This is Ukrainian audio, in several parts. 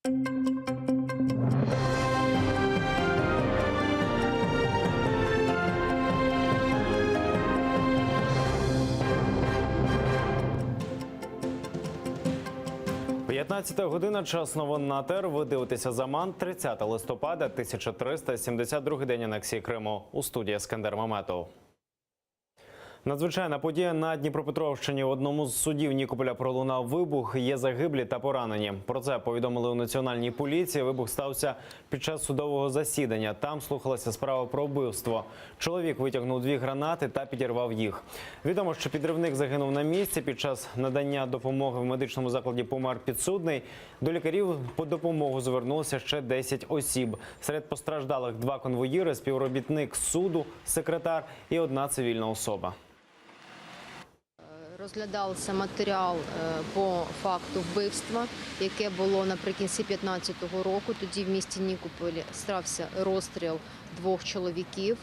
«15 година. Час новин на ТЕР». Ви дивитеся «Заман». 30 листопада, 1372-й день анексії Криму. У студії Ескандер Маметов. Надзвичайна подія на Дніпропетровщині. В одному з судів Нікополя пролунав вибух. Є загиблі та поранені. Про це повідомили у Національній поліції. Вибух стався під час судового засідання. Там слухалася справа про вбивство. Чоловік витягнув 2 гранати та підірвав їх. Відомо, що підривник загинув на місці. Під час надання допомоги в медичному закладі помер підсудний. До лікарів по допомогу звернулося ще 10 осіб. Серед постраждалих 2 конвоїри, співробітник суду, секретар і 1 цивільна особа. Розглядався матеріал по факту вбивства, яке було наприкінці 2015 року. Тоді в місті Нікополі стався розстріл 2 чоловіків.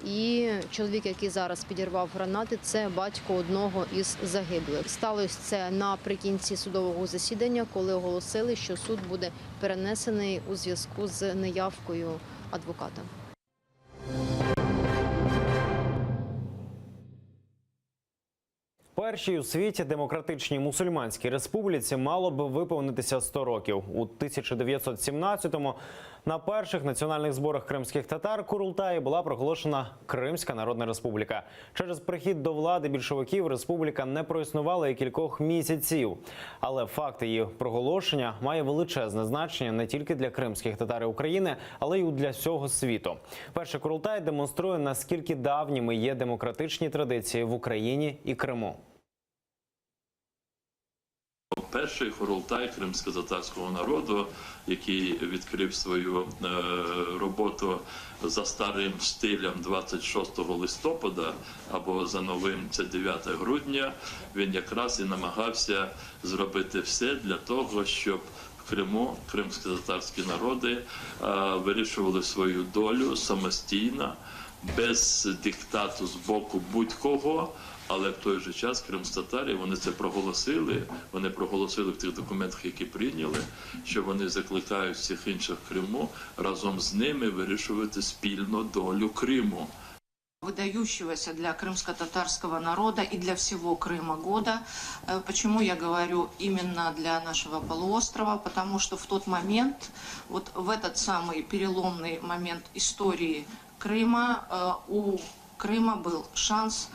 І чоловік, який зараз підірвав гранати, це батько одного із загиблих. Сталося це наприкінці судового засідання, коли оголосили, що суд буде перенесений у зв'язку з неявкою адвоката. Першій у світі демократичній мусульманській республіці мало би виповнитися 100 років. У 1917-му на перших національних зборах кримських татар Курултаї була проголошена Кримська Народна Республіка. Через прихід до влади більшовиків республіка не проіснувала і кількох місяців. Але факт її проголошення має величезне значення не тільки для кримських татар і України, але й для всього світу. Перший Курултай демонструє, наскільки давніми є демократичні традиції в Україні і Криму. Перший Курултай кримсько-татарського народу, який відкрив свою роботу за старим стилем 26 листопада, або за новим це 9 грудня, він якраз і намагався зробити все для того, щоб в Криму кримсько-татарські народи вирішували свою долю самостійно, без диктату з боку будь-кого. Але в той же час кримськотатарі, вони це проголосили, в тих документах, які прийняли, що вони закликають всіх інших в Криму разом з ними вирішувати спільну долю Криму. Выдающегося для крымско-татарского народа и для всего Крыма года. Почему я говорю именно для нашего полуострова? Потому что в тот момент, вот в этот самый переломный момент истории Крыма, у Крыма был шанс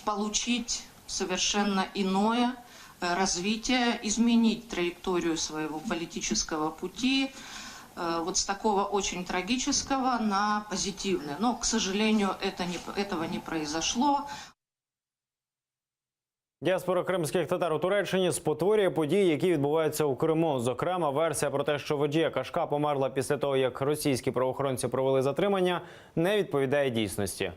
получить совершенно иное развитие, изменить траекторию своего политического пути вот с такого очень трагического на позитивное. Но, к сожалению, этого не произошло. Діаспора кримських татар у Туреччині спотворює події, які відбуваються у Криму. Зокрема, версія про те, що Веджія Кашка померла після того, як російські правоохоронці провели затримання, не відповідає дійсності.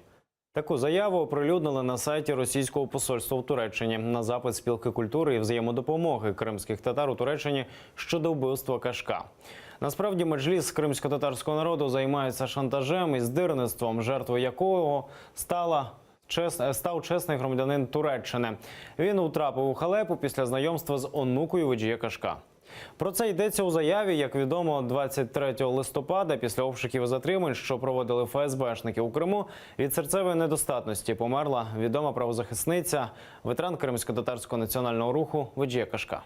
Таку заяву оприлюднили на сайті російського посольства в Туреччині на запит спілки культури і взаємодопомоги кримських татар у Туреччині щодо вбивства Кашка. Насправді, меджліс кримсько-татарського народу займається шантажем і здирництвом, жертвою якого став чесний громадянин Туреччини. Він утрапив у халепу після знайомства з онукою Веджія Кашка. Про це йдеться у заяві, як відомо, 23 листопада після обшуків і затримань, що проводили ФСБшники у Криму, від серцевої недостатності померла відома правозахисниця, ветеран Кримсько-татарського національного руху Веджія Кашка.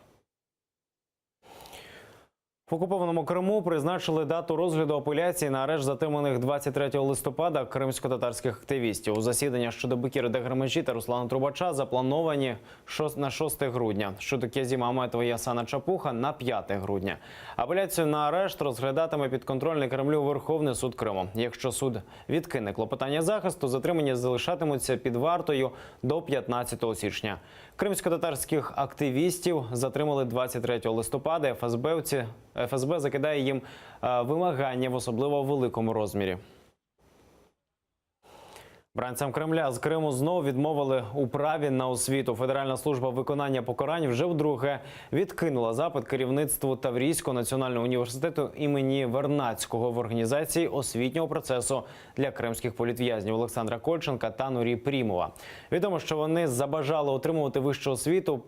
В окупованому Криму призначили дату розгляду апеляції на арешт затриманих 23 листопада кримсько-татарських активістів. У засідання щодо Бекіра Деграмеджі та Руслана Трубача заплановані на 6 грудня, щодо Кязіма Аметова і Асана Чапуха – на 5 грудня. Апеляцію на арешт розглядатиме підконтрольний Кремлю Верховний суд Криму. Якщо суд відкине клопотання захисту, затримані залишатимуться під вартою до 15 січня. Кримсько-татарських активістів затримали 23 листопада. ФСБ закидає їм вимагання в особливо великому розмірі. Бранцям Кремля з Криму знову відмовили у праві на освіту. Федеральна служба виконання покарань вже вдруге відкинула запит керівництву Таврійського національного університету імені Вернадського в організації освітнього процесу для кримських політв'язнів Олександра Кольченка та Нурі Прімова. Відомо, що вони забажали отримувати вищу освіту,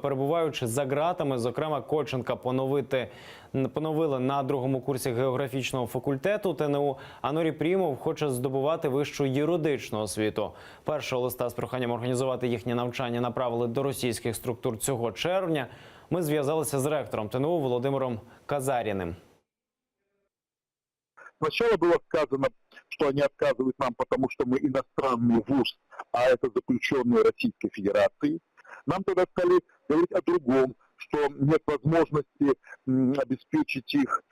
перебуваючи за ґратами. Зокрема, Кольченка поновили на другому курсі географічного факультету ТНУ, а Нурі Прімов хоче здобувати вищу юридичну освіту. Першого листа з проханням організувати їхнє навчання направили до російських структур цього червня. Ми зв'язалися з ректором ТНУ Володимиром Казаріним. Сначала было сказано, что они отказывают нам, потому что мы иностранный вуз, а это заключенные Российской Федерации. Нам тогда стали говорить о другом, что нет возможности обеспечить их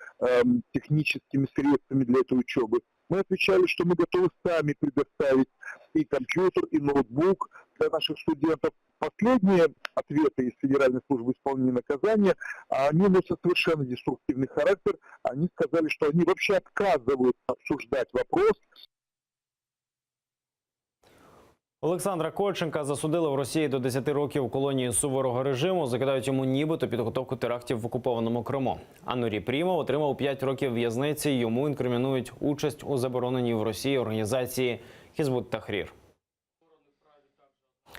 техническими средствами для этой учебы. Мы отвечали, что мы готовы сами предоставить и компьютер, и ноутбук для наших студентов. Последние ответы из Федеральной службы исполнения наказания, они носят совершенно деструктивный характер. Они сказали, что они вообще отказываются обсуждать вопрос. Олександра Кольченка засудили в Росії до 10 років колонії суворого режиму. Закидають йому нібито підготовку терактів в окупованому Криму. А Нурі Прімов отримав 5 років в'язниці. Йому інкримінують участь у забороненій в Росії організації Хізбут Тахрір.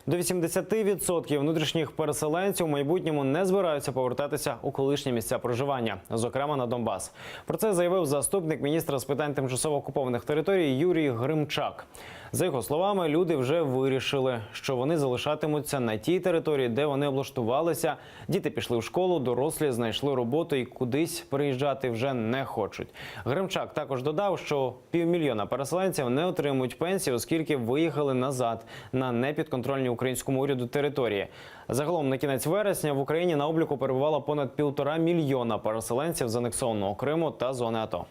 До 80% внутрішніх переселенців в майбутньому не збираються повертатися у колишні місця проживання, зокрема на Донбас. Про це заявив заступник міністра з питань тимчасово окупованих територій Юрій Гримчак. За його словами, люди вже вирішили, що вони залишатимуться на тій території, де вони облаштувалися. Діти пішли в школу, дорослі знайшли роботу і кудись переїжджати вже не хочуть. Гримчак також додав, що 500 000 переселенців не отримують пенсії, оскільки виїхали назад на непідконтрольні українському уряду території. Загалом на кінець вересня в Україні на обліку перебувало понад 1,5 мільйона переселенців з анексованого Криму та зони АТО.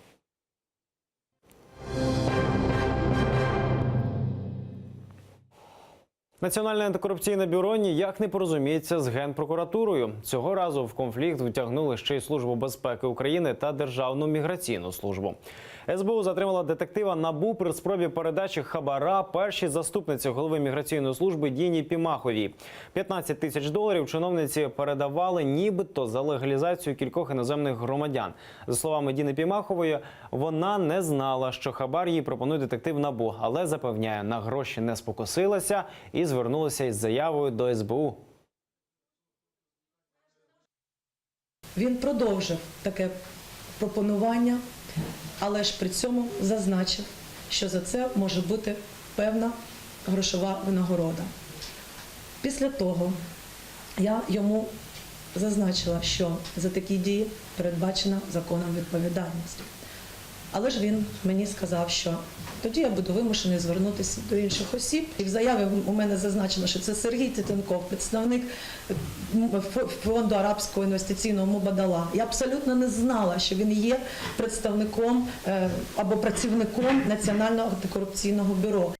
Національне антикорупційне бюро ніяк не порозуміється з Генпрокуратурою. Цього разу в конфлікт втягнули ще й Службу безпеки України та Державну міграційну службу. СБУ затримала детектива НАБУ при спробі передачі хабара першій заступниці голови міграційної служби Діні Пімаховій. $15 000 чиновниці передавали нібито за легалізацію кількох іноземних громадян. За словами Діни Пімахової, вона не знала, що хабар їй пропонує детектив НАБУ, але запевняє, на гроші не спокусилася і звернулася із заявою до СБУ. Він продовжив таке пропонування, але ж при цьому зазначив, що за це може бути певна грошова винагорода. Після того я йому зазначила, що за такі дії передбачена законом відповідальність. Але ж він мені сказав, що тоді я буду вимушений звернутися до інших осіб. І в заяві у мене зазначено, що це Сергій Титенков, представник фонду арабського інвестиційного Мубадала. Я абсолютно не знала, що він є представником або працівником Національного антикорупційного бюро.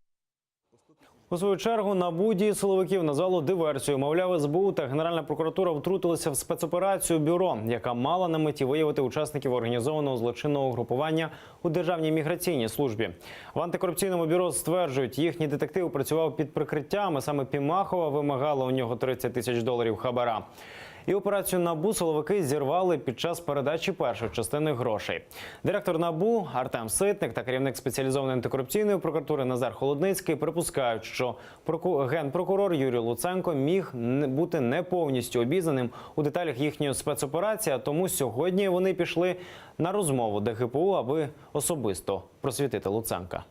У свою чергу НАБУ дії силовиків назвало диверсією. Мовляв, СБУ та Генеральна прокуратура втрутилися в спецоперацію бюро, яка мала на меті виявити учасників організованого злочинного угрупування у Державній міграційній службі. В антикорупційному бюро стверджують, їхній детектив працював під прикриттям, а саме Пімахова вимагала у нього $30 000 хабара. І операцію НАБУ силовики зірвали під час передачі першої частини грошей. Директор НАБУ Артем Ситник та керівник спеціалізованої антикорупційної прокуратури Назар Холодницький припускають, що генпрокурор Юрій Луценко міг бути не повністю обізнаним у деталях їхньої спецоперації, а тому сьогодні вони пішли на розмову ДГПУ, аби особисто просвітити Луценка.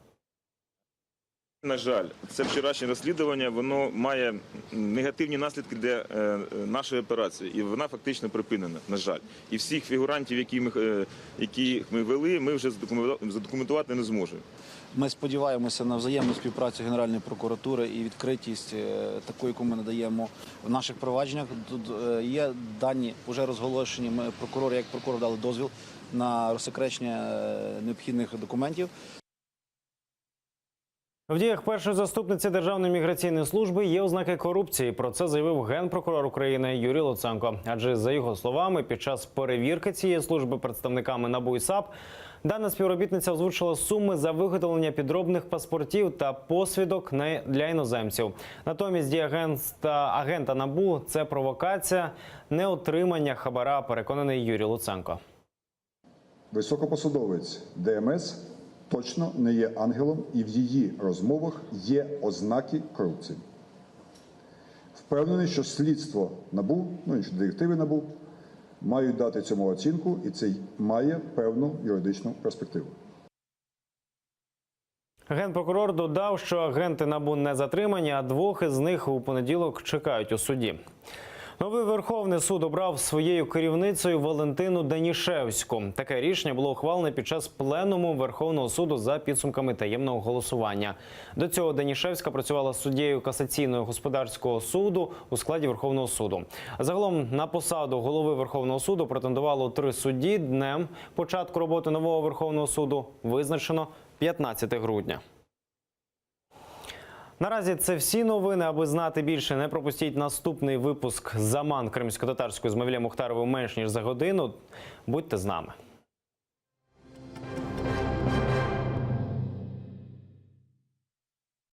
На жаль, це вчорашнє розслідування, воно має негативні наслідки для нашої операції, і вона фактично припинена, на жаль. І всіх фігурантів, які ми вели, ми вже задокументувати не зможемо. Ми сподіваємося на взаємну співпрацю Генеральної прокуратури і відкритість таку, яку ми надаємо в наших провадженнях. Тут є дані вже розголошені. Ми як прокурор дали дозвіл на розсекречення необхідних документів. В діях першої заступниці Державної міграційної служби є ознаки корупції. Про це заявив генпрокурор України Юрій Луценко. Адже, за його словами, під час перевірки цієї служби представниками НАБУ і САП дана співробітниця озвучила суми за виготовлення підробних паспортів та посвідок для іноземців. Натомість дії агента НАБУ – це провокація, не отримання хабара, переконаний Юрій Луценко. Високопосадовець ДМС точно не є ангелом, і в її розмовах є ознаки корупції. Впевнений, що слідство НАБУ, інші детективи НАБУ, мають дати цьому оцінку, і це має певну юридичну перспективу. Генпрокурор додав, що агенти НАБУ не затримані, а двох із них у понеділок чекають у суді. Новий Верховний суд обрав своєю керівницею Валентину Данішевську. Таке рішення було ухвалене під час пленуму Верховного суду за підсумками таємного голосування. До цього Данішевська працювала суддею Касаційного господарського суду у складі Верховного суду. Загалом на посаду голови Верховного суду претендувало 3 судді. Днем початку роботи нового Верховного суду визначено 15 грудня. Наразі це всі новини. Аби знати більше, не пропустіть наступний випуск «Заман кримськотатарської» з Мавілем Мухтаровим менш ніж за годину. Будьте з нами.